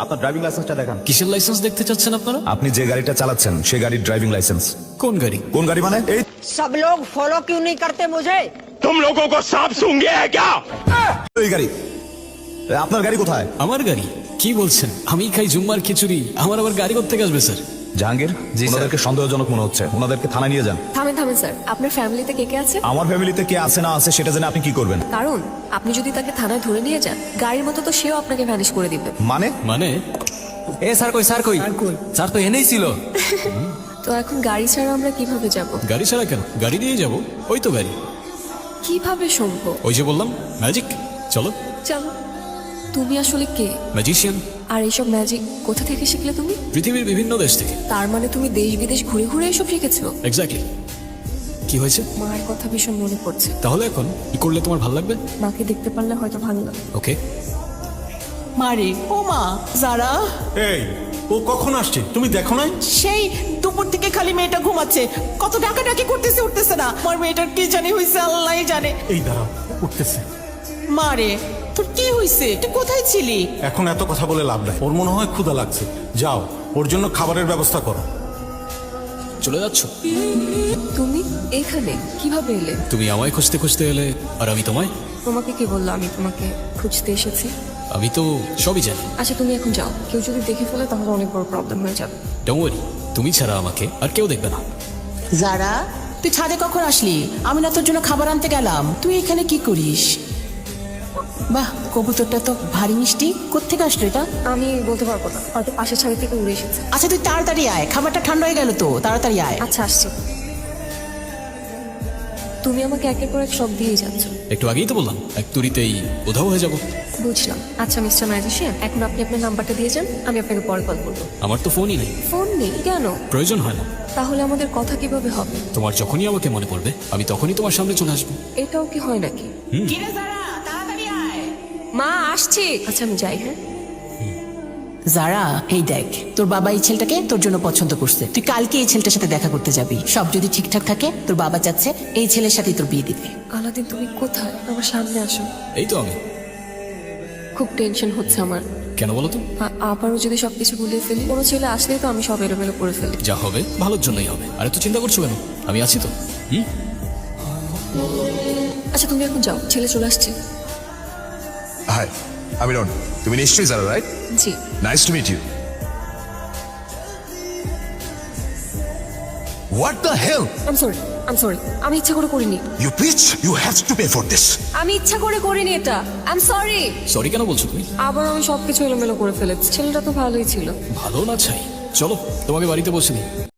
আপনার ড্রাইভিং লাইসেন্সটা দেখান। কিসের লাইসেন্স দেখতে চাচ্ছেন আপনারা? আপনি যে গাড়িটা চালাচ্ছেন সেই গাড়ির ড্রাইভিং লাইসেন্স। কোন গাড়ি? কোন গাড়ি মানে? এই सब लोग फॉलो क्यों नहीं करते मुझे? तुम लोगों को सांप सूंघ गया है क्या? এই গাড়ি। আপনার গাড়ি কোথায়? আমার গাড়ি? কি বলছেন? আমি খাই জুম্মার খিচুড়ি, আমার আবার গাড়ি করতে আসবে স্যার? জাহাঙ্গীর, ওনাদেরকে সন্দেহজনক মনে হচ্ছে, ওনাদেরকে থানায় নিয়ে যান। থামেন থামেন স্যার, আপনার ফ্যামিলিতে কে কে আছে? আমার ফ্যামিলিতে কে আছে না আছে সেটা জেনে আপনি কি করবেন? কারণ আপনি যদি তাকে থানায় ধরে নিয়ে যান, গাড়ির মতো তো সেও আপনাকে ভ্যানিশ করে দিবে। মানে এ স্যার কই স্যার তো এনেই ছিল। তো এখন গাড়ি ছাড়া আমরা কিভাবে যাব? গাড়ি ছাড়া কেন? গাড়ি দিয়ে যাব। ওই তো গাড়ি। কিভাবে সম্ভব? ওই যে বললাম ম্যাজিক। চলো। চলো। তুমি আসলে কে? ম্যাজিশিয়ান। আর এইসব ম্যাজিক কোথা থেকে শিখলে তুমি? পৃথিবীর বিভিন্ন দেশ থেকে। তার মানে তুমি দেশ বিদেশ ঘুরে ঘুরে এসব শিখেছো? এক্স্যাক্টলি। কি হয়েছে? মায়ের কথা ভীষণ মনে পড়ছে। তাহলে এখন কি করলে তোমার ভালো লাগবে? মাকে দেখতে পারলে হয়তো ভালো লাগবে। ওকে। মারে ও মা যারা এই ও কখন আসছে তুমি দেখো নাই? সেই দুপুর থেকে খালি মেয়েটা ঘুমাচ্ছে, কত ডাকাডাকি করতেছে, উঠতেছে না। আমার মেয়েটার কি জানি হয়েছে, আল্লাহ জানে। এই দাঁড়াও, উঠতেছে। মারে তোর কি হয়েছে? তুই কোথায় ছিলি? এখন এত কথা বলে লাভ নাই, ওর মনে হয় ক্ষুধা লাগছে। যাও ওর জন্য খাবারের ব্যবস্থা করো। চলে যাচ্ছ? তুমি এখানে কিভাবে এলে? তুমি আমায় খুঁজতে খুঁজতে এলে, আর আমি তোমায়। তোমাকে কি বললো আমি তোমাকে খুঁজতে এসেছি? আমি তো সবই জানি। আচ্ছা তুমি এখন যাও, কেউ যদি দেখে ফেলে তাহলে অনেক বড় প্রবলেম হয়ে যাবে। ডোন্ট ওয়ারি, তুমি ছাড়া আমাকে আর কেউ দেখবে না। যারা তুই ছাদে কখন আসলি? আমি না তোর জন্য খাবার আনতে গেলাম, তুই এখানে কি করিস? বাহ, কবুতরটা তো ভারী মিষ্টি। কোত্থেকে আসলো এটা? আমি বলতে পারবো না, হয়তো পাশের ছাদে থেকে উড়ে এসেছে। আচ্ছা তুই তাড়াতাড়ি আয়, খাবারটা ঠান্ডা হয়ে গেল তো, তাড়াতাড়ি আয়। আচ্ছা আসছি। তুমি আমাকে একের পর এক সব দিয়েই যাচ্ছ। একটু আগেই তো বললাম এক তুড়িতেই উধাও হয়ে যাব। বুঝলাম। আচ্ছা মিস্টার ম্যাজিশিয়ান, এখন আপনি আপনার নাম্বারটা দিয়ে যান, আমি আপনাকে পরে কল করবো। আমার তো ফোনই নেই। ফোন নেই কেন? প্রয়োজন হয় না। তাহলে আমাদের কথা কিভাবে হবে? তোমার যখনই আমাকে মনে পড়বে আমি তখনই তোমার সামনে চলে আসবো। এটাও কি হয় নাকি? কিরে যারা, তাড়াতাড়ি আয়। মা আসছি। আচ্ছা আমি যাই। হ্যাঁ যারা, এই দেখ তোর বাবা এই ছেলেটাকে তোর জন্য পছন্দ করছে। তুই কালকে এই ছেলেটার সাথে দেখা করতে যাবি। সব যদি ঠিকঠাক থাকে তোর বাবা চাচ্ছে এই ছেলের সাথেই তোর বিয়ে দিবে। আলাদিন তুমি কোথায়? আমার সামনে আসো। এই তো আমি। খুব টেনশন হচ্ছে আমার। কেন বলো তো? আবারও যদি সবকিছু ভুলিয়ে ফেলি, কোনো ছেলে আসলেই তো আমি সব এলোমেলো করে ফেলি। যা হবে ভালোর জন্যই হবে। আর এত চিন্তা করছো কেন? আমি আছি তো। আচ্ছা তুমি এখন যাও, ছেলে চলে আসছে। হাই, আমি রন। তুমি নিশ্চয়ই জানো, রাইট? জি। Nice to meet you. What the hell? I'm sorry, আমি ইচ্ছা করে করিনি। You please, you have to pay for this. আমি ইচ্ছা করে করিনি এটা। আম সরি। সরি কেন বলছো তুমি? আবার আমি সবকিছু এলোমেলো করে ফেলেছি। ছেলেটা তো ভালোই ছিল। ভালো না চাই। চলো তোমাকে বাড়িতে বসে দিই।